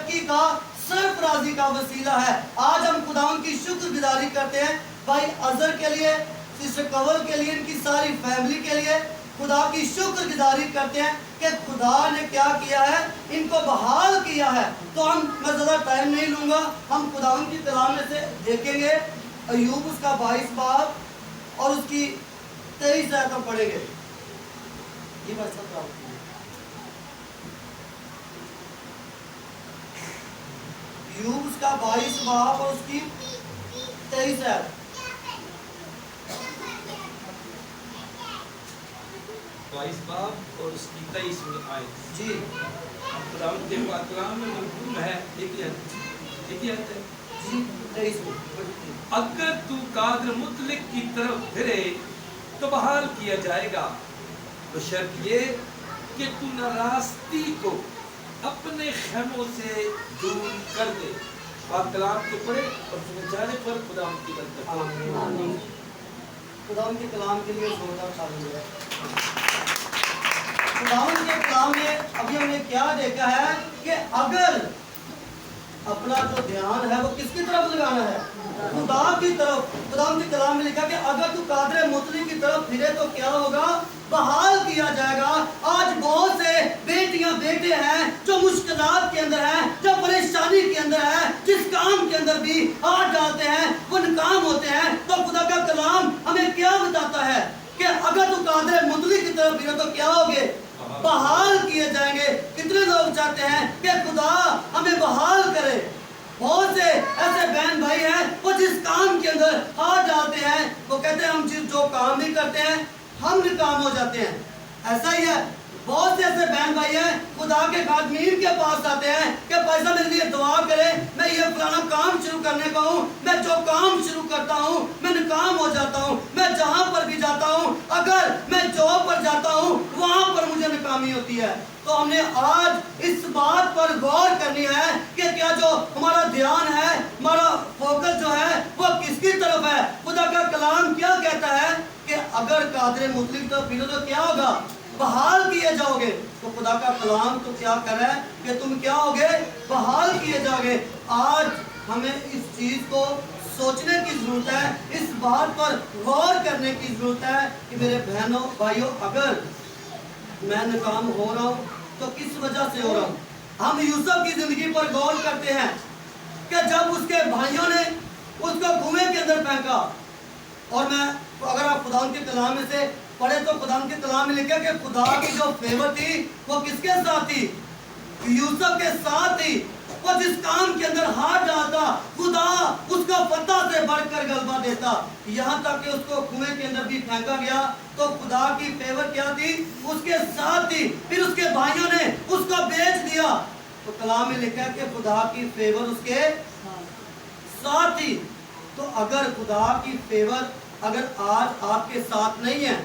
ترقی کا سرفرازی کا وسیلہ ہے۔ آج ہم خداوند کی شکر گزاری کرتے ہیں بھائی اظہر کے لیے، سسٹر کنول کے لیے، ان کی ساری فیملی کے لیے خدا کی شکر گزاری کرتے ہیں کہ خدا نے کیا کیا ہے، ان کو بحال کیا ہے۔ تو میں زیادہ ٹائم نہیں لوں گا، ہم خداوند کی کلام میں سے دیکھیں گے ایوب اس کا 22 باب اور اس کی 23 آیت ہم پڑھیں گے۔ یہ بات سب کا ایوب اس کا 22 باب اور اس کی 23 آیت۔ 22 باب اور اس کی 23 آیت جی خداوند کے کلام میں مکتوب ہے، دیکھیے ہے جی 23 میں، اگر تو قادر مطلق کی طرف پھرے تو بحال کیا جائے گا، بشرط یہ کہ تو ناراستی کو اپنے خیموں سے دور کر دے۔ پاک کلام کو پڑھے اور سنے جانے پر خداوند کی برکت۔ آمین۔ خداوند کے کلام کے لیے زوردار تعریف ہے۔ خداوند کے کلام میں ابھی ہم نے کیا دیکھا ہے کہ اگر اپنا جو دھیان ہے وہ کس کی طرف لگانا ہے؟ خدا کی طرف۔ خداوند کے کلام میں لکھا کہ اگر تو قادر مطلق کی طرف پھرے تو کیا ہوگا؟ بحال کیا جائے گا۔ آج بہت سے بیٹیاں بیٹے ہیں جو مشکلات کے اندر ہیں، جو پریشانی کے اندر ہیں، جس کام کے اندر بھی ہاتھ ڈالتے ہیں وہ ناکام ہوتے ہیں۔ تو خدا کا کلام ہمیں کیا بتاتا ہے کہ اگر تو قادر مطلق کی طرف پھرے تو کیا ہوگے؟ بحال کیے جائیں گے۔ کتنے لوگ چاہتے ہیں کہ خدا ہمیں بحال کرے؟ بہت سے ایسے بہن بھائی ہیں وہ جس کام کے اندر ہاتھ ڈالتے ہیں وہ کہتے ہیں ہم جو کام بھی کرتے ہیں ہم ناکام ہو جاتے ہیں۔ ایسا ہی ہے، بہت سے ایسے بہن بھائی ہیں خدا کے خادمین کے پاس آتے ہیں کہ بھائی صاحب میرے لیے دعا کرے، میں یہ فلانا کام شروع کرنے کا ہوں، میں جو کام شروع کرتا ہوں میں ناکام ہو جاتا ہوں، میں جہاں پر بھی جاتا ہوں، اگر میں جاب پر جاتا ہوں وہاں پر مجھے ناکامی ہوتی ہے۔ تو ہم نے آج اس بات پر غور کرنی ہے کہ کیا جو ہمارا دھیان ہے، ہمارا فوکس جو ہے وہ کس کی طرف ہے؟ خدا کا کلام کیا کہتا ہے کہ اگر قادر مطلق تو پھرو تو کیا ہوگا؟ بحال کیے جاؤ گے۔ تو خدا کا کلام تو کیا کر رہا ہے کہ تم کیا ہوگے؟ بحال کیے جاؤ گے۔ آج ہمیں اس چیز کو سوچنے کی ضرورت ہے، اس بات پر غور کرنے کی ضرورت ہے کہ میرے بہنوں بھائیوں اگر میں ناکام ہو رہا ہوں تو کس وجہ سے ہو رہا ہوں؟ ہم یوسف کی زندگی پر غور کرتے ہیں کہ جب اس کے بھائیوں نے اس کو کنویں کے اندر پھینکا، اور میں اگر آپ خداوند کے کلام میں سے پڑھے تو خداوند کے کلام میں لکھا کہ خدا کی جو فیور تھی وہ کس کے ساتھ تھی؟ یوسف کے ساتھ تھی۔ وہ جس کام کے اندر ہاتھ ڈالتا خدا اس کو فتح سے بڑھ کر غلبہ دیتا، یہاں تک کہ اس کو کنویں کے اندر بھی پھینکا گیا تو خدا کی فیور کیا تھی؟ اس کے ساتھ تھی۔ پھر اس کے بھائیوں نے اس کو بیچ دیا تو کلام میں لکھا کہ خدا کی فیور اس کے ساتھ تھی۔ تو اگر خدا کی فیور اگر آج آپ کے ساتھ نہیں ہے،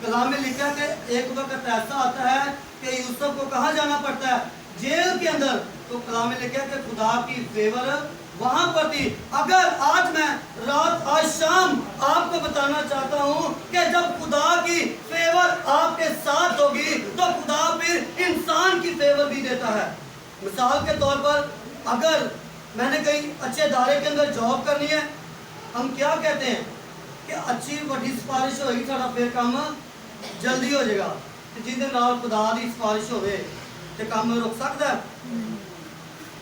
کلام میں لکھا کہ ایک وقت ایسا آتا ہے کہ یوسف کو کہاں جانا پڑتا ہے؟ جیل کے اندر۔ تو کلام میں لکھا کہ خدا کی فیور وہاں پر تھی۔ اگر آج میں رات آج شام آپ کو بتانا چاہتا ہوں کہ جب خدا کی فیور آپ کے ساتھ ہوگی تو خدا پھر انسان کی فیور بھی دیتا ہے۔ مثال کے طور پر اگر میں نے کہیں اچھے ادارے کے اندر جاب کرنی ہے، ہم کیا کہتے ہیں کہ اچھی بڑی سفارش ہوگی سارا پھر کام جلدی ہو جائے گا۔ جن دے نال خدا دی سفارش ہوئے تو کام رک سکتا ہے؟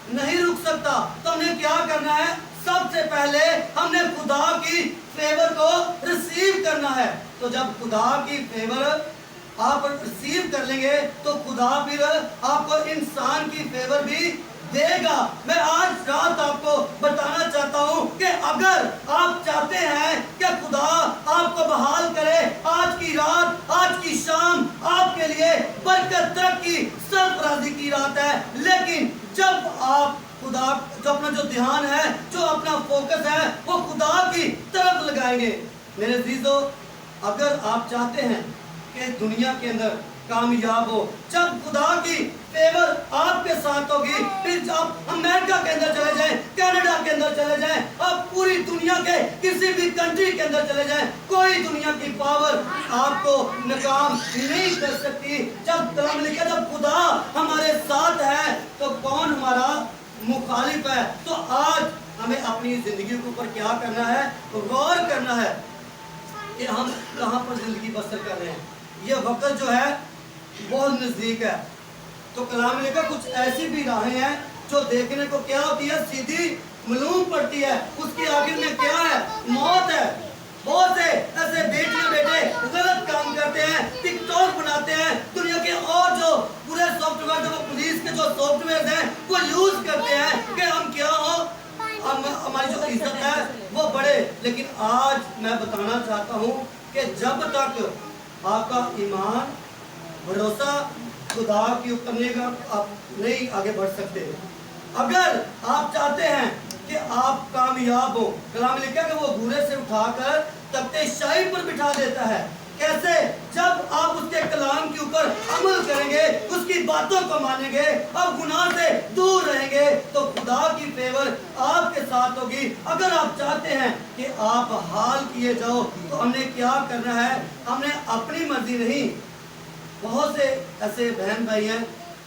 نہیں رک سکتا۔ تو ہم نے کیا کرنا ہے؟ سب سے پہلے ہم نے خدا کی فیور کو ریسیو کرنا ہے۔ تو جب خدا کی فیور آپ ریسیو کر لیں گے تو خدا پھر آپ کو انسان کی فیور بھی دے گا۔ میں آج رات آپ کو بتانا چاہتا ہوں کہ اگر آپ چاہتے ہیں کہ خدا آپ کو بحال کرے، آج کی رات آج کی شام آپ کے لیے برکت ترقی سرفرازی کی رات ہے، لیکن جب آپ خدا جو اپنا جو دھیان ہے، جو اپنا فوکس ہے وہ خدا کی طرف لگائیں گے۔ میرے عزیزو، اگر آپ چاہتے ہیں کہ دنیا کے اندر کامیاب ہو، جب خدا کی فیور آپ کے ساتھ ہوگی، پھر آپ امریکہ کے اندر چلے جائیں، کینیڈا کے اندر چلے جائیں، آپ پوری دنیا کے کسی بھی کنٹری کے اندر چلے جائیں، کوئی دنیا کی پاور آپ کو ناکام نہیں کر سکتی۔ جب کلام لکھا جب خدا ہمارے ساتھ ہے تو کون ہمارا मुखालिफ है। तो आज हमें अपनी जिंदगी के ऊपर क्या करना है, गौर करना है कि हम कहाँ पर जिंदगी बसर कर रहे हैं। ये वक्त जो है बहुत नजदीक है। तो कलाम लिखा कुछ ऐसी भी राहें हैं जो देखने को क्या होती है, सीधी मालूम पड़ती है, उसके आखिर में क्या है, मौत है। बहुत से ऐसे बेटे गलत काम करते हैं, टिकटॉक बनाते हैं, दुनिया के और जो पूरे सॉफ्टवेयर, जो पुलिस के जो सॉफ्टवेयर हैं वो यूज करते हैं कि हम क्या हो, हमारी जो इज्जत है वो बढ़े। लेकिन आज मैं बताना चाहता हूँ कि जब तक आपका ईमान, भरोसा खुदा के ऊपर नहीं, आप नहीं आगे बढ़ सकते। अगर आप चाहते हैं कि आप कामयाब हो, कलाम लिखा कि वो घूरे से उठाकर तख्ते शाही पर बिठा देता है। कैसे? जब आप उसके कलाम के ऊपर अमल करेंगे, उसकी बातों को मानेंगे, आप गुनाह से दूर रहेंगे, तो खुदा की फेवर आपके साथ होगी। अगर आप चाहते हैं कि आप हाल किए जाओ, तो हमने क्या करना है, हमने अपनी मर्जी नहीं। बहुत से ऐसे बहन भाई हैं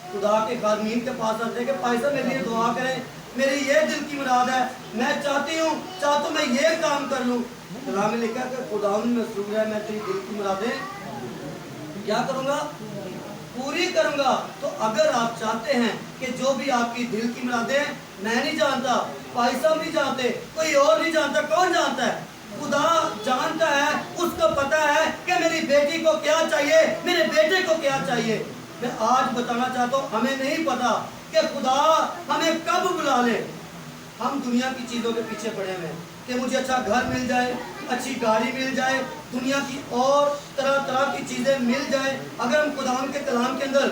खुदा के खादमीन के पास आते हैं कि भाई साहब मेरे लिए दुआ करें, मेरी ये दिल की मुराद है, मैं चाहती हूँ, चाहता मैं ये काम कर लूँ। कलाम में लिखा कि खुदावन मसरूर है, मैं तेरी दिल की मुरादें क्या करूँगा, पूरी करूँगा। तो अगर आप चाहते हैं कि जो भी आपकी दिल की मुरादें, मैं नहीं जानता, भाई साहब नहीं जानते, कोई और नहीं जानता, कौन जानता है? खुदा जानता है, उसको पता है कि मेरी बेटी को क्या चाहिए, मेरे बेटे को क्या चाहिए। मैं आज बताना चाहता हूँ, हमें नहीं पता कि खुदा हमें कब बुला ले। हम दुनिया की चीज़ों के पीछे पड़े हुए हैं कि मुझे अच्छा घर मिल जाए, अच्छी गाड़ी मिल जाए, दुनिया की और तरह तरह की चीज़ें मिल जाए। अगर हम खुदा के कलाम के अंदर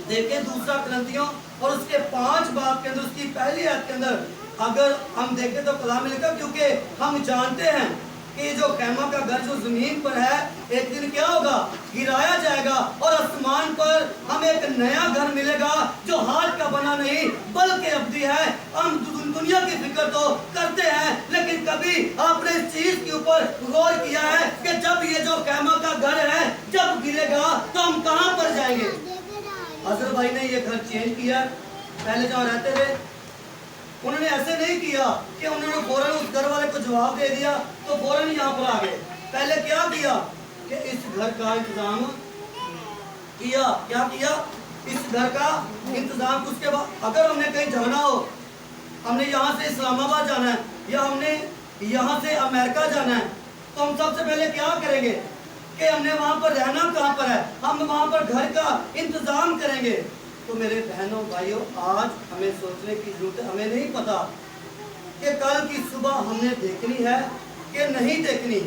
देखें, दूसरा कुरिन्थियों और उसके 5 बाब के अंदर, उसकी पहली आयत के अंदर अगर हम देखें तो कलाम में लिखा, क्योंकि हम जानते हैं कि जो खैमा का घर जो जमीन पर है, एक दिन क्या होगा, गिराया जाएगा और आसमान पर हमें एक नया घर मिलेगा जो हाथ का बना नहीं बल्कि अब्दी है। हम दुनिया की फिक्र तो करते हैं, लेकिन कभी आपने इस चीज के ऊपर गौर किया है कि जब ये जो खैमा का घर है जब गिरेगा तो हम कहां पर जाएंगे? अजहर भाई ने ये घर चेंज किया, पहले जहाँ रहते थे उन्होंने ऐसे नहीं किया कि उन्होंने फौरन उस घर वाले को जवाब दे दिया तो फौरन यहाँ पर आ गए। पहले क्या किया कि इस घर का इंतजाम किया। क्या किया? इस घर का इंतजाम। उसके बाद अगर हमने कहीं जाना हो, हमने यहाँ से इस्लामाबाद जाना है या हमने यहाँ से अमेरिका जाना है, तो हम सबसे पहले क्या करेंगे कि हमने वहाँ पर रहना कहाँ पर है, हम वहाँ पर घर का इंतजाम करेंगे। तो मेरे बहनों भाइयों, आज हमें सोचने की जरूरत है। हमें नहीं पता कि कल की सुबह हमने देखनी है कि नहीं देखनी।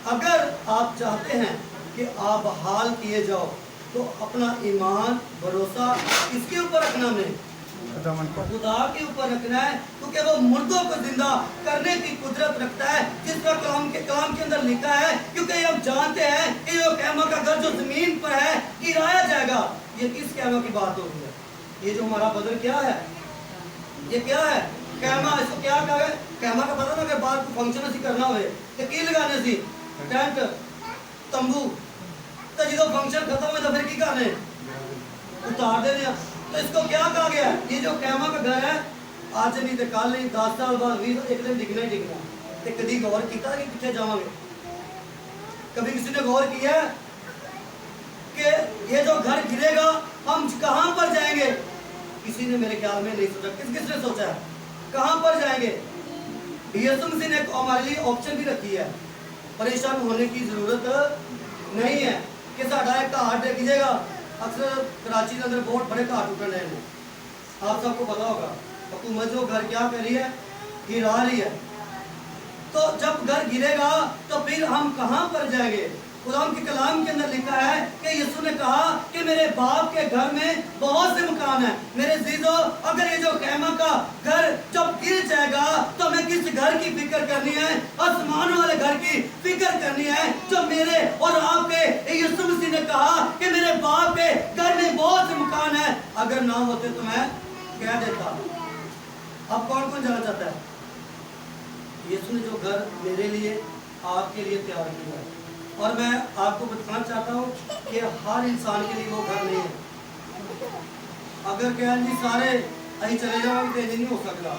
अगर आप चाहते हैं कि आप हाल किए जाओ, तो अपना ईमान, भरोसा किसके ऊपर रखना है? खुदा के ऊपर रखना है, क्योंकि वो मुर्दों को जिंदा करने की कुदरत रखता है, जिसका कलाम के अंदर लिखा है। क्योंकि हम जानते हैं कि ये खैमा का घर जो जमीन पर है गिराया जाएगा। ये किस खैमा की बात हो रही है? ये जो हमारा बदल क्या है, ये क्या है? खैमा। इसको क्या कहा है? खैमा का पता ना, अगर बात को फंक्शन ऐसी करना हो तो की लगाने सी टेंट तंबू, तो जो फंक्शन खत्म हो तो फिर की करने उतार देने। तो इसको क्या कहा गया? ये जो खैमा का घर है, आज नहीं तो कल नहीं, 10 साल बाद भी एक दिन दिखना ही दिखना। तो कभी गौर किया कि कितने जावांगे? कभी किसी ने गौर किया कि ये जो घर गिरेगा हम कहां पर जाएंगे? किसी ने मेरे ख्याल में नहीं सोचा। किसने सोचा है कहां पर जाएंगे? यीशु मसीह ने हमारे लिए ऑप्शन भी रखी है। परेशान होने की जरूरत नहीं है कि साडा एक घाट गिरेगा। अक्सर कराची के अंदर बहुत बड़े घाट उठ रहे हैं, आप सबको पता होगा। हुकूमत जो घर क्या कर रही है, गिरा रही है। तो जब घर गिरेगा तो फिर हम कहां पर जाएंगे? खुदा के कलाम के अंदर लिखा है कि यीशु ने कहा कि मेरे बाप के घर में बहुत से मकान हैं। मेरे जीजो, अगर ये जो खैमा का घर जब गिर जाएगा तो हमें किस घर की फिक्र करनी है? आसमान वाले घर की फिक्र करनी है, जो मेरे और आपके यीशु मसीह ने कहा कि मेरे बाप के घर में बहुत से मकान हैं। अगर ना होते तो मैं कह देता। अब कौन कौन जाना चाहता है? यीशु ने जो घर मेरे लिए, आपके लिए तैयार किया है, और मैं आपको बताना चाहता हूँ कि हर इंसान के लिए वो घर नहीं है। अगर कह जी सारे अं चले जाओगे तो नहीं हो सकता।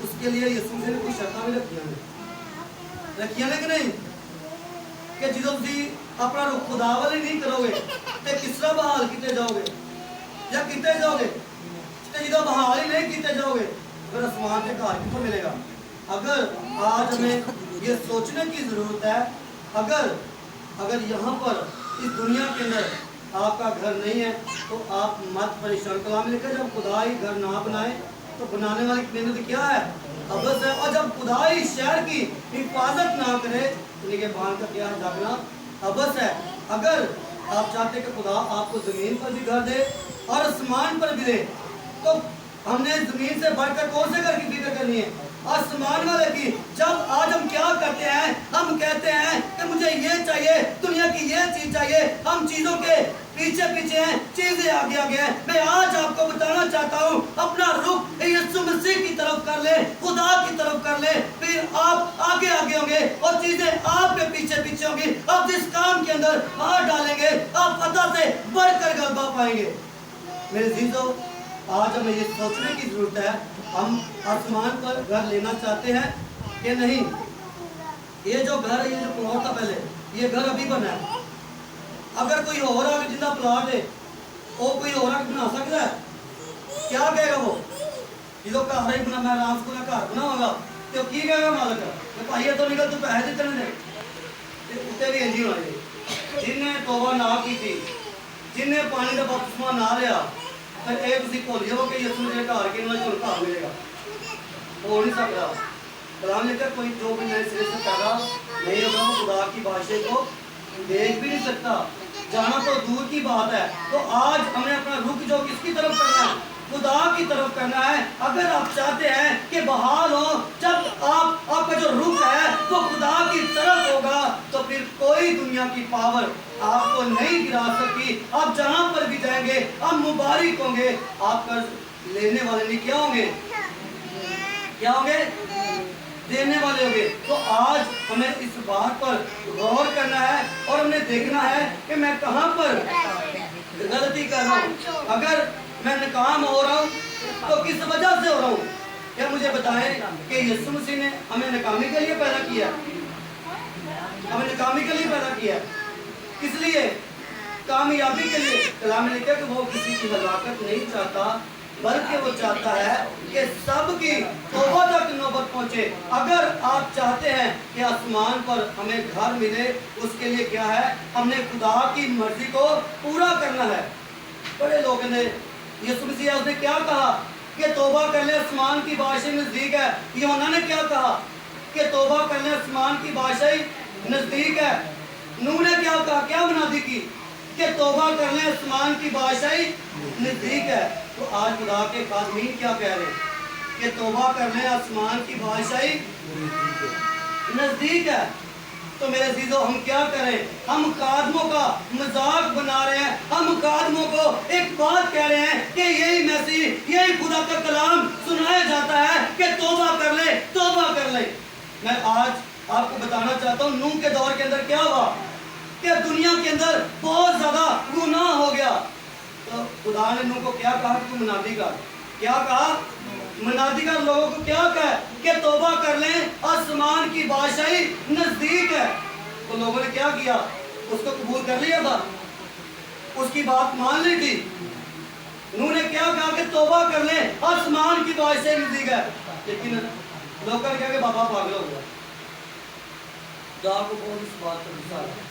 उसके लिए यसू मसीह ने कुछ शर्तां भी रखियां ने कि नहीं, कि जो तुम अपना रुख खुदा वाले नहीं करोगे तो किस तरह बहाल किए जाओगे या किए जाओगे, तो जो बहाल ही नहीं किए जाओगे फिर आसमान के घर कितों मिलेगा। अगर आज हमें ये सोचने की जरूरत है, अगर यहाँ पर इस दुनिया के अंदर आपका घर नहीं है तो आप मत परेशान। कलाम लिखा जब खुदा ही घर ना बनाए तो बनाने वाली की मेहनत क्या है, अबस है। और जब खुदा ही शहर की हिफाजत ना करे तो निगहबान का क्या जागना अबस है। अगर आप चाहते कि खुदा आपको जमीन पर भी घर दे और आसमान पर भी दे, तो हमने जमीन से बढ़कर कौन से घर की फिक्र करनी है, आसमान वाले की। जब आज हम क्या करते हैं, हम कहते हैं कि मुझे ये चाहिए, दुनिया की ये चीज चाहिए, हम चीजों के पीछे पीछे हैं, चीजें आगे आगे हैं। मैं आज आपको बताना चाहता हूँ, अपना रुख यीशु मसीह की तरफ कर ले, खुदा की तरफ कर ले, फिर आप आगे आगे होंगे और चीजें आपके पीछे पीछे होंगी। आप जिस काम के अंदर हाथ डालेंगे आप पता से बढ़कर गलबा पाएंगे। मेरे जीजों, आज हमें ये सोचने की जरूरत है, हम आसमान पर घर लेना चाहते हैं कि नहीं। ये जो घर है, ये जो प्लॉट था पहले, ये घर अभी बना है। अगर कोई और आगे जिंदा प्लॉट है वो कोई और आगे बना सकता है, क्या कहेगा वो, ये तो घर ही बना, मैं आराम से घर बनाऊंगा तो की कहेगा मालिक, मैं भाई तो निकल तू पैसे देते नहीं उत्ते भी इंजी होना। जिन्हें तौबा ना की थी, जिन्हें पानी का बपतिस्मा ना लिया, फिर ये तुम भूल जाओ कि यीशु मसीह घर के घर मिलेगा, हो नहीं सकता। कलाम लेकर कोई जो भी नए सिरे से पैदा नहीं होगा वो खुदा की बादशाही को देख भी नहीं सकता, जाना तो दूर की बात है। तो आज हमें अपना रुख जो किसकी तरफ करना है, खुदा की तरफ करना है। अगर आप चाहते हैं कि बहाल हो, जब आपका जो रुख है वो खुदा की तरफ होगा, तो फिर कोई दुनिया की पावर आपको नहीं गिरा सकती। आप जहां पर भी जाएंगे आप मुबारक होंगे। आप कर्ज लेने वाले नहीं क्या होंगे, क्या होंगे, देने वाले होंगे। तो आज हमें इस बात पर गौर करना है और हमें देखना है कि मैं कहां पर गलती कर रहा हूं। अगर मैं नाकाम हो रहा हूं तो किस वजह से हो रहा हूं। क्या मुझे बताएं कि यीशु मसीह ने हमें नाकामी के लिए पैदा किया, हमें नाकामी के लिए पैदा किया, किस लिए, कामयाबी के लिए। कलाम में लिखा कि वो किसी की हलाकत नहीं चाहता, बल्कि वो चाहता है कि सबकी तौबा तक नौबत पहुंचे। अगर आप चाहते हैं कि आसमान पर हमें घर मिले, उसके लिए क्या है, हमने खुदा की मर्जी को पूरा करना है। बड़े लोगों ने यीशु मसीह उसने क्या कहा कि तौबा कर ले, आसमान की बादशाही नजदीक है। यूहन्ना ने क्या कहा कि तौबा कर ले, आसमान की बादशाही नजदीक है। नूह ने क्या कहा, क्या मुनादी की कि तौबा कर ले, आसमान की बादशाही नजदीक है। तो आज खुदा के खादमीन क्या कह रहे हैं कि तौबा कर ले, आसमान की बादशाही नजदीक है। तो मेरे अजीजों, हम क्या करें, हम कादमों का मजाक बना रहे हैं। हम कादमों को एक बात कह रहे हैं कि यही मसीह, यही खुदा का कलाम सुनाया जाता है कि तौबा कर ले, तौबा कर ले। मैं आज आपको बताना चाहता हूँ, नूह के दौर के अंदर क्या हुआ कि दुनिया के अंदर बहुत ज्यादा गुनाह हो गया। तो खुदा ने नूह को क्या कहा कि तू मुनादी कर, क्या कहा, मुनादी कर, लोगों को क्या कहा कि तौबा कर लें, आसमान की बादशाही नजदीक है। तो लोगों ने क्या किया, उसको कबूल कर लिया था, उसकी बात मान ली थी। नूह ने क्या कहा कि तौबा कर लें, आसमान की बादशाही नजदीक है। लेकिन लोग क्या कि बाबा पागल हो गया। खुदा को बहुत इस बात पर गुस्सा आया।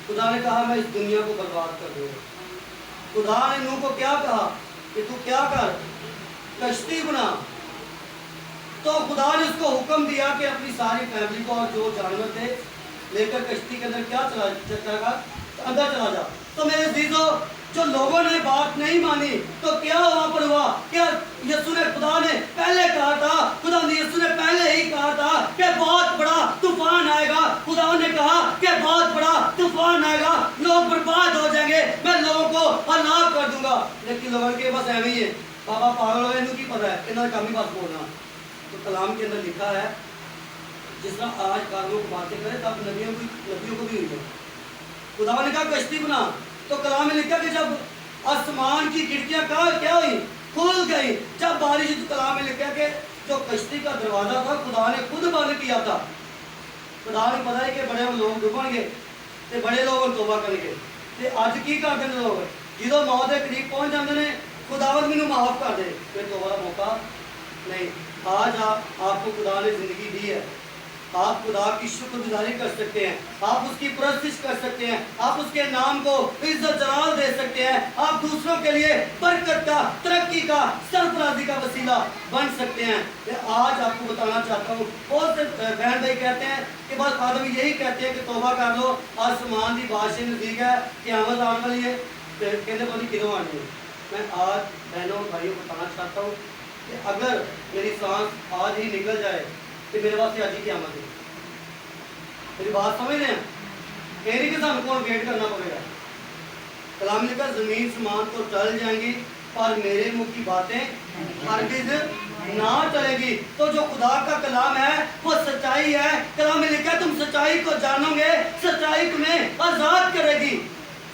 खुदा ने कहा मैं इस दुनिया को बर्बाद कर दूंगा। खुदा ने नूह को क्या कहा कि तू क्या कर, कश्ती बना। तो खुदा ने उसको हुक्म दिया कि अपनी सारी फैमिली को और जो जानवर थे लेकर कश्ती के अंदर क्या चला अंदर चला जा। तो मेरे अजीजों, जो लोगों ने बात नहीं मानी तो क्या वहां पर हुआ, क्या यीशु ने, खुदा ने पहले कहा था, खुदा ने यीशु ने पहले ही कहा था कि बहुत बड़ा तूफान आएगा। खुदा ने कहा कि बहुत बड़ा तूफान आएगा, लोग बर्बाद हो जाएंगे, मैं लोगों को हलाक कर दूंगा। लेकिन लोगों के बस ऐसे ही है, बाबा पागल हो गए, इन्हें की पता है, इन्होंने काम ही बात बोलना। तो कलाम के अंदर लिखा है, जिस तरह आज कानून को बातें करें तब नबियों को भी हुई है। खुदा ने कहा कश्ती बना। तो कलाम में लिखा कि जब आसमान की खिड़कियां क्या हुई, کھل گئی. جب بارش کلام میں لکھا کہ جو کشتی کا دروازہ تھا خدا نے خود بند کیا تھا. خدا نے پتا ہے کہ بڑے لوگ ڈبن گے تے بڑے لوگ توبہ کریں گے. تے اج کی کرتے ہیں لوگ جدو موت کے قریب پہنچ جاتے ہیں خداوند مینوں معاف کر دے, پھر توبہ کا موقع نہیں. آج آپ کو خدا نے زندگی دی ہے. آپ خدا کی شکر گزاری کر سکتے ہیں, آپ اس کی پرستش کر سکتے ہیں, آپ اس کے نام کو عزت جلال دے سکتے ہیں, آپ دوسروں کے لیے برکت کا, ترقی کا, سرفرازی کا وسیلہ بن سکتے ہیں. آج آپ کو بتانا چاہتا ہوں, بہت سے بہن بھائی کہتے ہیں کہ بس آدمی یہی کہتے ہیں کہ توبہ کر لو, آسمان کی بادشاہی نزدیک ہے, قیامت آنے والی ہے, کہتے بولے کدوں آنی ہے. میں آج بہنوں بھائیوں کو بتانا چاہتا ہوں کہ اگر میری سانس آج ہی نکل جائے تو میرے واسطے آج ہی قیامت ہے. میری بات سمجھ رہے ہیں؟ کہہ رہی کہ سانو کون ویٹ کرنا پڑے گا. کلام لکھا زمین سمان تو ٹل جائیں گی پر میرے منہ کی باتیں ہرگز نہ چلے گی. تو جو خدا کا کلام ہے وہ سچائی ہے. کلام میں لکھا ہے تم سچائی کو جانو گے, سچائی تمہیں آزاد کرے گی.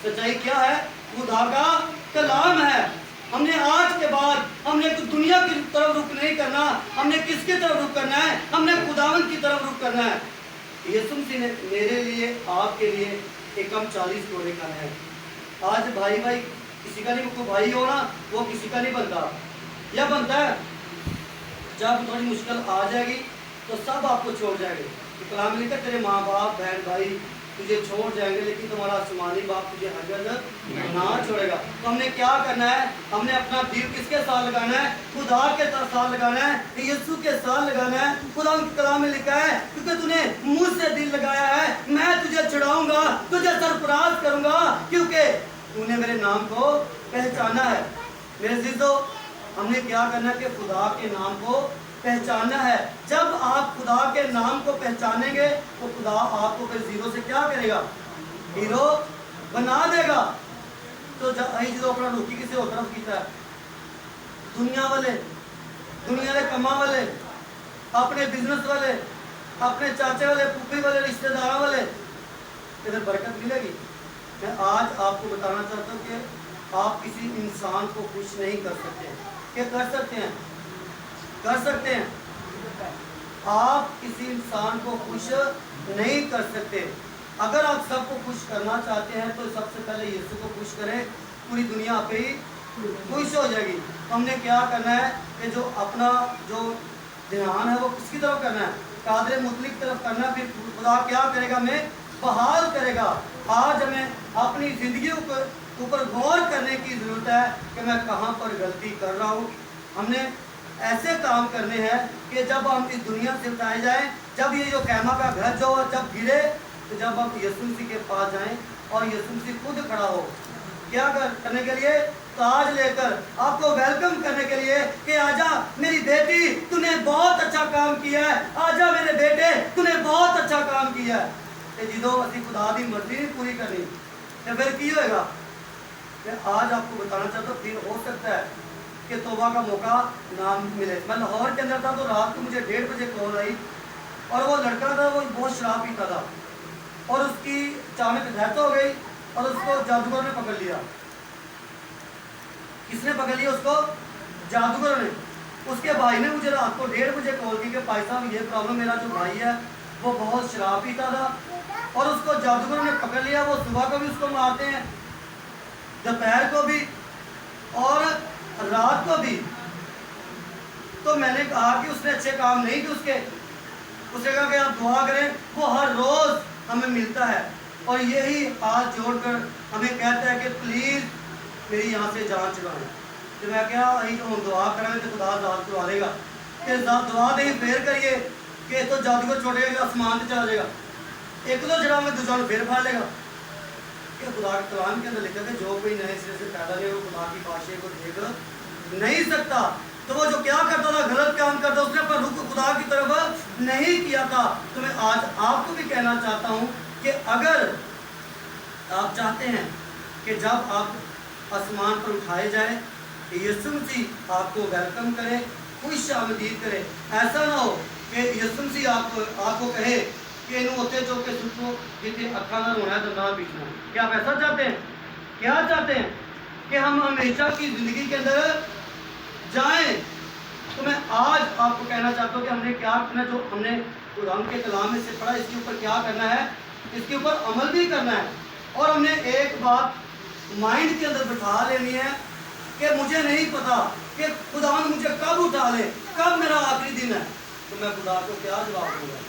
سچائی کیا ہے؟ خدا کا کلام ہے. ہم نے آج کے بعد ہم نے دنیا کی طرف رخ نہیں کرنا, ہم نے کس کی طرف رخ کرنا ہے؟ ہم نے خداوند کی طرف رخ کرنا ہے. یسوع مسیح نے میرے لیے, آپ کے لیے ایک کم 40 گھوڑے کا ہے. آج بھائی بھائی کسی کا نہیں, کوئی بھائی ہونا وہ کسی کا نہیں بنتا, یا بنتا ہے جب تھوڑی مشکل آ جائے گی تو سب آپ کو چھوڑ جائیں گے. کلام لکھا تیرے ماں باپ بہن بھائی تجھے چھوڑ جائیں گے لیکن تمہارا آسمانی باپ تجھے ہرگز نہ چھوڑے گا. تو ہم نے کیا کرنا ہے؟ ہم نے اپنا دل کس کے ساتھ لگانا ہے؟ خدا کے ساتھ لگانا ہے, یسوع کے ساتھ لگانا ہے. خدا ان کے کلام میں لکھا ہے کیونکہ تو نے مجھ سے دل لگایا ہے میں تجھے چھڑاؤں گا, تجھے سرفراز کروں گا کیونکہ تو نے میرے نام کو پہچانا ہے. میرے عزیزو, ہم نے کیا کرنا ہے کہ خدا کے نام کو پہچاننا ہے. جب آپ خدا کے نام کو پہچانیں گے تو خدا آپ کو پھر زیرو سے کیا کرے گا؟ ہیرو بنا دے گا. تو جب اپنا روکی کسی اور طرف کیتا ہے, دنیا والے, دنیا کے کما والے, اپنے بزنس والے, اپنے چاچے والے, پھوپھی والے, رشتہ داروں والے, ادھر برکت ملے گی. میں آج آپ کو بتانا چاہتا ہوں کہ آپ کسی انسان کو خوش نہیں کر سکتے. کیا کر سکتے ہیں؟ کر سکتے ہیں. آپ کسی انسان کو خوش نہیں کر سکتے. اگر آپ سب کو خوش کرنا چاہتے ہیں تو سب سے پہلے یسوع کو خوش کریں, پوری دنیا آپ پہ ہی خوش ہو جائے گی. ہم نے کیا کرنا ہے کہ جو اپنا جو دھیان ہے وہ کس کی طرف کرنا ہے؟ قادر مطلق کی طرف کرنا. پھر خدا کیا کرے گا؟ ہمیں بحال کرے گا. آج ہمیں اپنی زندگی کے اوپر غور کرنے کی ضرورت ہے کہ میں کہاں پر غلطی کر رہا ہوں. ہم نے ایسے کام کرنے ہیں کہ جب ہم اس دنیا سے اٹھائے جائیں, جب یہ جو خیمہ کا گھر جو جب گرے تو جب ہم یسوع مسیح کے پاس جائیں اور یسوع مسیح خود کھڑا ہو, کیا کرنے کے لیے؟ تاج لے کر آپ کو ویلکم کرنے کے لیے کہ آجا میری بیٹی تو نے بہت اچھا کام کیا ہے, آجا میرے بیٹے تو نے بہت اچھا کام کیا ہے. جدو اسی خدا دی مرضی نہیں پوری کرنی تو پھر کی ہوئے گا؟ میں آج آپ کو بتانا چاہتا ہوں پھر ہو سکتا ہے کہ توبہ کا موقع نہ ملے. میں لاہور کے اندر تھا تو رات کو مجھے 1:30 بجے کال آئی اور وہ لڑکا تھا وہ بہت شراب پیتا تھا اور اس کی اچانک ڈیتھ ہو گئی اور اس کو جادوگر نے پکڑ لیا. کس نے پکڑ لیا اس کو؟ جادوگر نے. اس کے بھائی نے مجھے رات کو 1:30 بجے کال کی کہ بھائی صاحب یہ پرابلم, میرا جو بھائی ہے وہ بہت شراب پیتا تھا اور اس کو جادوگر نے پکڑ لیا. وہ صبح کو بھی اس کو مارتے ہیں, دوپہر کو بھی اور رات کو بھی. تو میں نے کہا کہ اس نے اچھے کام نہیں کیے اس نے کہا کہ آپ دعا کریں. وہ ہر روز ہمیں ملتا ہے اور یہی ہاتھ جوڑ کر ہمیں کہتا ہے کہ پلیز میری یہاں سے جان چھڑائیں. تو میں کہا ہم دعا کریں تو خدا ذات کروا دے گا کہ دعا دیں پھر کریے کہ تو جادوگر چھوڑے گا آسمان سے چلا جائے گا, ایک تو چھڑا میں دوسرا پھر پھاڑ لے گا. کہ خدا کے کلام کے اندر لکھا کہ جو کوئی نئے سرے سے پیدا نہیں وہ خدا کی بادشاہی کو دیکھ نہیں سکتا. تو وہ جو کیا کرتا تھا, غلط کام کرتا, اس نے اپنا رخ خدا کی طرف نہیں کیا تھا. تو میں آج آپ کو بھی کہنا چاہتا ہوں کہ اگر آپ چاہتے ہیں کہ جب آپ آسمان پر اٹھائے جائیں کہ یسوع مسیح آپ کو ویلکم کرے, خوش آمدید کرے, ایسا نہ ہو کہ یسوع مسیح آپ کو کہے کہ انہوں ہوتے جو کہ سکھو جتنے اکھا نہ رونا ہے تو نہ پیچھنا. کیا آپ ایسا چاہتے ہیں؟ کیا چاہتے ہیں کہ ہم ہمیشہ کی زندگی کے اندر जाएं। तो मैं आज आपको कहना चाहता हूँ कि हमने क्या करना, जो हमने कुरान के कलाम में से पढ़ा, इसके ऊपर क्या करना है, इसके ऊपर अमल भी करना है। और हमने एक बात माइंड के अंदर बिठा लेनी है कि मुझे नहीं पता कि खुदावन मुझे कब उठा ले, कब मेरा आखिरी दिन है, तो मैं खुदा को क्या जवाब दूंगा,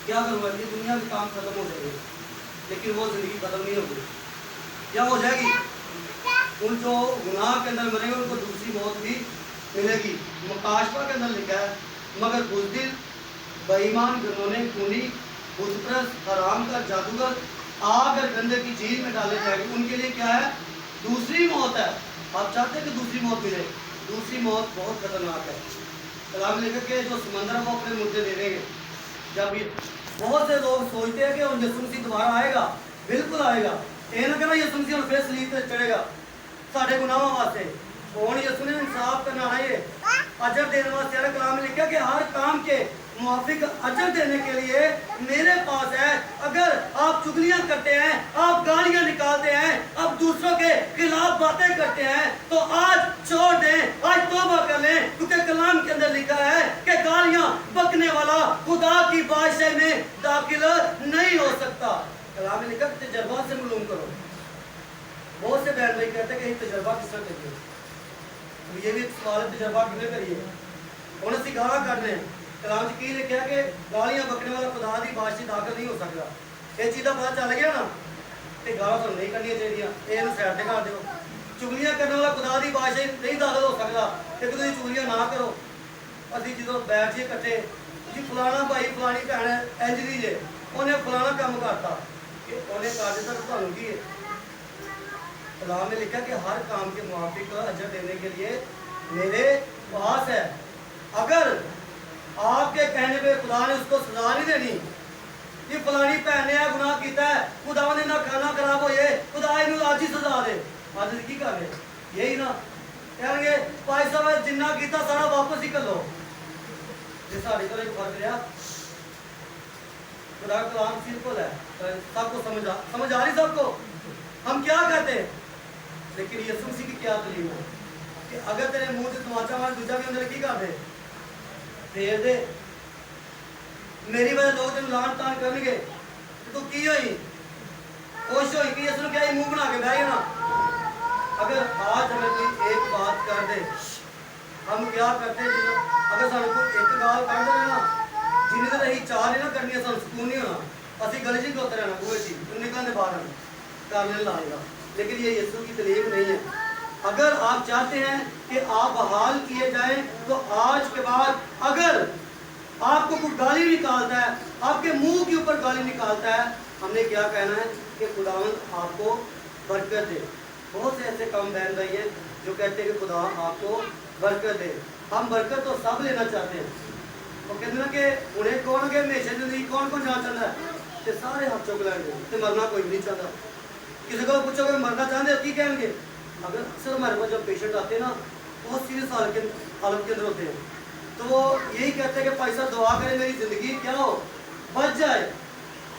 क्या करूँगा। ये दुनिया के काम खत्म हो जाएंगे, लेकिन वो जिंदगी खत्म नहीं होगी। क्या हो जाएगी? उन जो गुनाह के अंदर मरेंगे उनको दूसरी मौत भी मिलेगी। मुकाशवा के अंदर लिखा है, मगर बुज़दिल, बेईमान, घिनौने, खूनी, बुतप्रस्त, हराम का, जादूगर आग और गंदे की झील में डाले जाएंगे। उनके लिए क्या है? दूसरी मौत है। आप चाहते हैं कि दूसरी मौत मिले? दूसरी मौत बहुत खतरनाक है। कलाम लिखा कि जो समंदर है वो अपने मुद्दे दे देंगे। जब ये बहुत से लोग सोचते हैं कि उन यीशु मसीह दोबारा आएगा, बिल्कुल आएगा। ये ना कहना यीशु मसीह फिर सलीब पे चढ़ेगा साढ़े गुनाहों वास्ते। कौन यीशु ने इंसाफ करना है, ये अजर देने वास्ते है। कलाम में लिखा कि हर काम के मुआफिक अजर देने के लिए मेरे पास है। अगर आप चुगलियां करते हैं, आप गालियां निकालते हैं, आप दूसरों के खिलाफ बातें करते हैं, तो आज छोड़ दें, आज तौबा कर लें, क्योंकि कलाम के अंदर लिखा है कि गालियां बकने वाला खुदा की बादशाही में दाखिल नहीं हो सकता। कलाम में लिखा तजर्बा से मालूम करो। बहुत से बहन भाई कहते हैं कि तजर्बा किस तरह करिए, तो ये भी सवाल है, तजर्बा कितने करिए। उन्हें असी गाला करने हैं। कलाम की लिखा कि गालियां बकने वाला खुदा की बादशाही दाखिल नहीं हो सकता। ये चीज़ का पता चल गया ना, तो गाला तो नहीं करनी चाहिए, ये साइड से कर दो। चुगलियां करने वाला खुदा की बादशाही नहीं दाखिल हो सकता, कि तुम चुगलियां ना करो। अभी जो बैठ जाइए इकट्ठे, जी फलाना भाई फलानी भैन इंज दी जे, उन्हें फलाना काम करता, कि उन्हें कर दिता, तो तुहानू की है। कलाम में लिखा कि हर काम के मुआफिक अजर देने के लिए मेरे पास है। अगर आपके कहने पे खुदा ने उसको सजा नहीं देनी कि फलानी भैन ने गुनाह किया है, खुदा ने ना खाना खराब हो जाए, खुदा इनू आज ही सजा दे। आज की कर रहे यही ना कहेंगे भाई साहब जिन्ना किया सारा वापस ही कर लो। ये साढ़े को फर्क रहा। खुदा कलाम सिंपल है, सबको समझ आ रही सबको। हम क्या कहते हैं, लेकिन यीशु मसीह की क्या तालीम है कि अगर तेरे मुंह से तमाचा मार दूसरा भी अंदर की कर दे, फेर दे। मेरी वजह लोग तेन लान तान करनगे, तो की होई खुश होई कि यीशु ने क्या मुंह बना के बह गया ना। अगर आज हमें कोई एक बात कर दे, हम क्या करते हैं, अगर सानू कोई एक गाल कर दे ना, जिन्नी देर असीं चाह नहीं ना करनी, सानू सुकून नहीं होना, असीं गली च खलोते रहना, बूहे च निकलने बाहर करने लाएगा। लेकिन ये यीशु की तालीम नहीं है। अगर आप चाहते हैं कि आप बहाल किए जाएं, तो आज के बाद अगर आपको कोई गाली निकालता है, आपके मुंह के ऊपर गाली निकालता है, हमने क्या कहना है कि खुदावंद आपको बरकत दे। बहुत से ऐसे कम बहन भाई हैं जो कहते हैं कि खुदा आपको बरकत दे। हम बरकत तो सब लेना चाहते हैं। वो कहते हैं कि उन्हें कौन के हमेशा जिंदगी कौन कौन जाना चाहता है, तो सारे हाथ चुक लेंगे, तो मरना कोई नहीं चाहता। किसी को पूछोगे मरना चाहते हो, की कहेंगे। अगर अक्सर हमारे पास जब पेशेंट आते हैं ना, बहुत सीरियस हालत के अंदर होते हैं, तो वो यही कहते हैं कि भाई साहब दुआ करें मेरी ज़िंदगी क्या हो, बच जाए।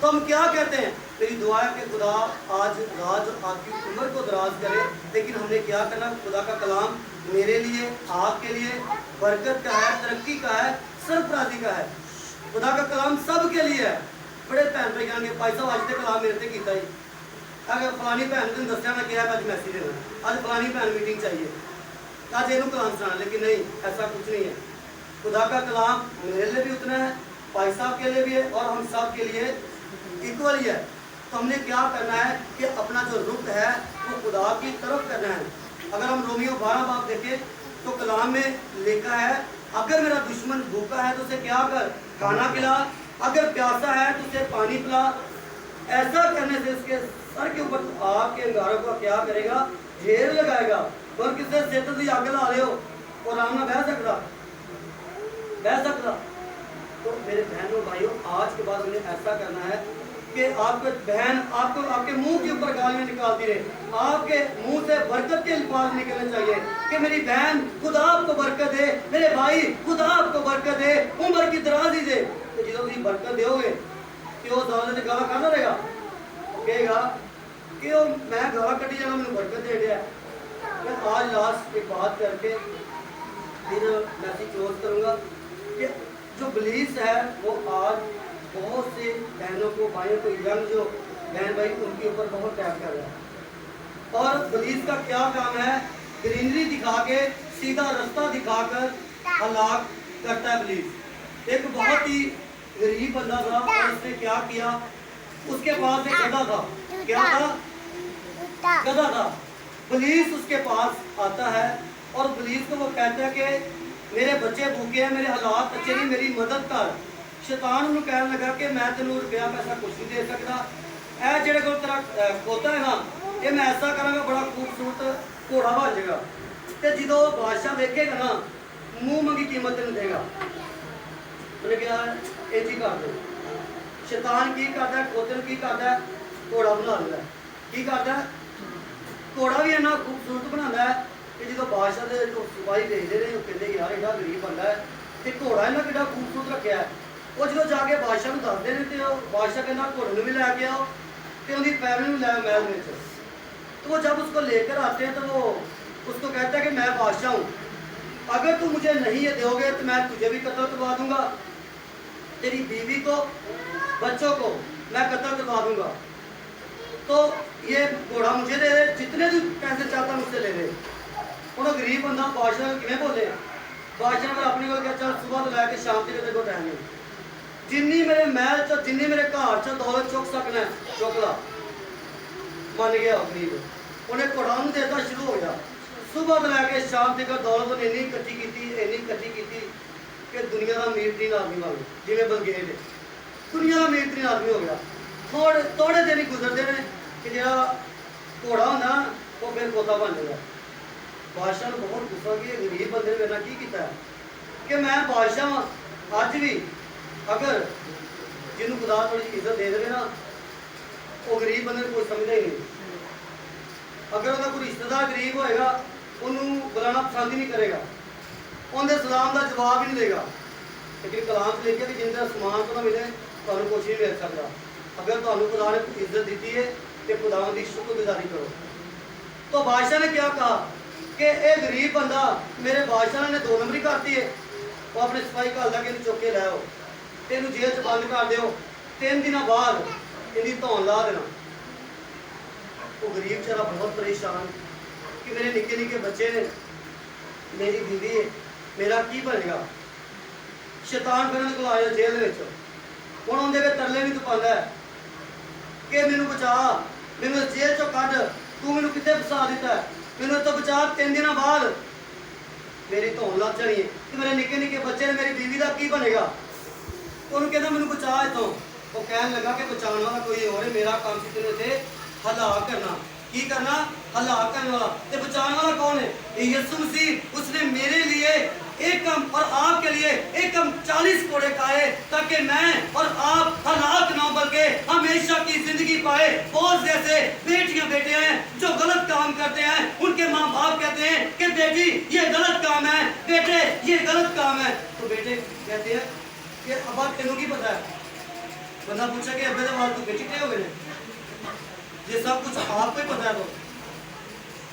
तो हम क्या कहते हैं, मेरी दुआ है कि खुदा आज राज आपकी उम्र को दराज करे। लेकिन हमने क्या करना, खुदा का कलाम मेरे लिए, आपके लिए बरकत का है, तरक्की का है, सरफराजी का है। खुदा का कलाम सब के लिए है। बड़े भैन भाई कहेंगे भाई साहब अज तो कलाम मेरे से किया ही, अगर फलानी भैन तुम दसिया मैं क्या अज मैसेज देना, अज फलानी भैन मीटिंग चाहिए, अज इनू कलाम सुना। लेकिन नहीं, ऐसा कुछ नहीं है। खुदा का कलाम मेरे लिए भी उतना है, भाई साहब के लिए भी है, और हम सब के लिए इक्वल ही है। तो हमने क्या करना है कि अपना जो रुख है वो खुदा की तरफ करना है। अगर हम रोमियो 12 बाब देखें तो कलाम में लिखा है, अगर मेरा दुश्मन भूखा है तो उसे क्या कर, खाना खिला, अगर प्यासा है तो उसे पानी पिला। ऐसा करने से उसके सर के ऊपर आग के अंगारों को क्या करेगा, ढेर लगाएगा। और किसी सेठ की अग ला लियो और आराम ना बह सकता। तो मेरे बहनों भाइयों, आज के बाद उन्हें ऐसा करना है कि आपके बहन आपको आपके मुंह के ऊपर गालियां निकालती रहे, आपके मुंह से बरकत के अल्फाज निकलने चाहिए कि मेरी बहन खुदा आपको बरकत दे, मेरे भाई खुदा आपको बरकत दे, उम्र की दराजी दे। तो जो तुम बरकत दोगे कि वो ज़्यादा से गाला करना रहेगा, कहेगा कि मैं गाला कटी जाना, मैंने बरकत दे दिया। میں آج لاسٹ ایک بات کر کے پھر میسیج کلوز کروں گا کہ جو بلیس ہے وہ آج بہت سے بہنوں کو بھائیوں کو ینگ جو بہن بھائی ان کے اوپر بہت ٹیپ کر رہا ہے. اور بلیس کا کیا کام ہے؟ گرینری دکھا کے سیدھا رستہ دکھا کر ہلاک کرتا ہے بلیس. ایک بہت ہی غریب بندہ تھا اور اس نے کیا کیا، اس کے پاس ایک گدھا تھا. کیا تھا؟ گدھا تھا. بلیس اس کے پاس آتا ہے اور بلیس کو وہ کہتا ہے کہ میرے بچے بھوکے ہیں، میرے حالات اچھے نہیں، میری مدد کر. شیطان انہوں کہنے لگا کہ میں تینوں روپیہ پیسہ کچھ نہیں دے سکتا، اے جڑے کو تیرا کھوتا ہے نا یہ میں ایسا کروں گا بڑا خوبصورت گھوڑا بن جائے گا تے جدو بادشاہ دیکھے گا نا منہ منگی قیمت نہیں دے گا. انہوں نے کہا یہ جی کر دو. شیطان کی کرتا ہے؟ کھوتے کی کرتا ہے؟ گھوڑا بنا دیتا ہے. کی کرتا ہے؟ گھوڑا بھی اینا خوبصورت بنا ہے کہ جدو بادشاہ دے جو سپاہی دیکھتے رہے وہ کہتے یار ایڈا غریب بندہ ہے تے گھوڑا اینا کیڈا خوبصورت رکھا ہے. وہ جدو جا کے بادشاہ کو دستے ہیں تو بادشاہ کہنا گھوڑے بھی لے کے آؤ تے انہی فیملی بھی لے محل میں. تو وہ جب اس کو لے کر آتے ہیں تو وہ اس کو کہتا ہے کہ میں بادشاہ ہوں، اگر تم مجھے نہیں یہ دو گے تو میں تجھے بھی قتل کروا دوں گا، تیری بیوی کو بچوں کو میں قتل کروا دوں گا. تو یہ گھوڑا مجھے دے دے، جتنے بھی پیسے چاہتا مجھ سے لے لے. انہوں غریب بندہ بادشاہ کیوں بولے؟ بادشاہ نے اپنی کو کہا چل صبح تو لے کے شام تک کو ٹائم نہیں، جنی میرے محل چ جنی میرے گھر چ دولت چک سکنا ہے چک لا. من گیا غریب. انہیں گھوڑا انہوں دیتا شروع ہو گیا. صبح تو لے کے شام تک دولت انہیں اینی کٹھی کی کہ دنیا کا امیر ترین آدمی بن گیا. جی میں بلگیٹ ہے دنیا کا امیر ترین آدمی ہو گیا. تھوڑے دن ہی گزرتے ہیں کہ جا گھوڑا ہوتا نا وہ پھر کھوتا بن جائے گا. بادشاہ نے بہت غصہ کیا غریب بندے نے میرا کی کیتا ہے کہ میں بادشاہ ہوں. اج بھی اگر جنہوں خدا تھوڑی عزت دے دے نا وہ غریب بندے کوئی سمجھتا ہی نہیں. اگر وہ کوئی رشتہ دار غریب ہوئے گا انہوں بلانا پسند ہی نہیں کرے گا، اندر سلام کا جواب ہی نہیں دے گا. لیکن کلام سے لکھے کہ جن کا سامان تو نہ ملے تمہیں کچھ نہیں مل سکتا. اگر تمہیں خدا نے عزت دیتی ہے کہ خدا کی شکر گزاری کرو. تو بادشاہ نے کیا کہا کہ اے غریب بندہ میرے بادشاہ نے 2 نمبری کرتی ہے. وہ اپنے سپاہی کا اللہ کے چک کے لے آؤ تینوں جیل چ بند کر دیو، 3 دن بعد یہ دھون لا دینا. وہ غریب چارہ بہت پریشان کہ میرے نکے نکے بچے نے، میری بیوی ہے، میرا کی بنے گا. شیطان پھر انہوں کو آیا جیل میں ہوں اندر کے ترلے بھی تو پاتا ہے کہ مینوں بچا، مینوں جیل چو کڈ، تو مینوں کتنے پھسا دیتا ہے، مینوں تو بچا. 3 دن بعد میری دھون لگ جانی ہے کہ میرے نکے نکے بچے نے، میری بیوی کا کی بنے گا. انہوں کہنا مینوں بچا اتوں. وہ کہنے لگا کہ بچانے والا کوئی اور ہے، میرا کام سی تینوں اتنے ہلاک کرنا. کی کرنا؟ ہلاک کرنے والا. تے بچانے والا کون ہے؟ یسوع مسیح. اس نے میرے لیے ایک کم اور آپ کے لیے ایک کم 40 کوڑے کھائے تاکہ میں اور آپ ہلاک نہ بلکہ ہمیشہ کی زندگی پائے. بہت جیسے بیٹیاں بیٹے ہیں جو غلط کام کرتے ہیں، ان کے ماں باپ کہتے ہیں کہ بیٹی یہ غلط کام ہے، بیٹے یہ غلط کام ہے. تو بیٹے کہتے ہیں کہ ابا تینوں کی پتہ ہے. بندہ پوچھا کہ ابے دے وال تو بیٹی کہے ہوئے ہیں، یہ سب کچھ آپ کو ہی پتہ ہے. تو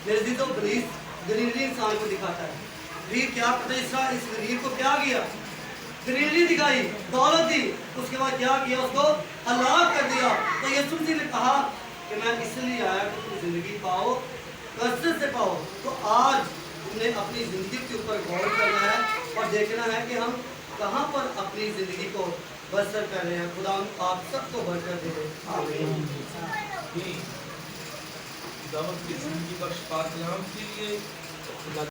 میرے دل تو بلیس گرینری انسان کو دکھاتا ہے. غریب کیا پتہ اس غریب کو کیا کیا؟ گرینری دکھائی، دولت دی، اس کے بعد کیا کیا؟ اس کو ہلاک کر دیا. تو یسوع مسیح نے کہا کہ میں اس لیے آیا کہ تم زندگی پاؤ، کثرت سے پاؤ. تو آج تم نے اپنی زندگی کے اوپر غور کرنا ہے اور دیکھنا ہے کہ ہم کہاں پر اپنی زندگی کو بسر کر رہے ہیں. خدا آپ سب کو برکت دے. آمین. دعوت کی زندگی بخش پاک کلام کے لیے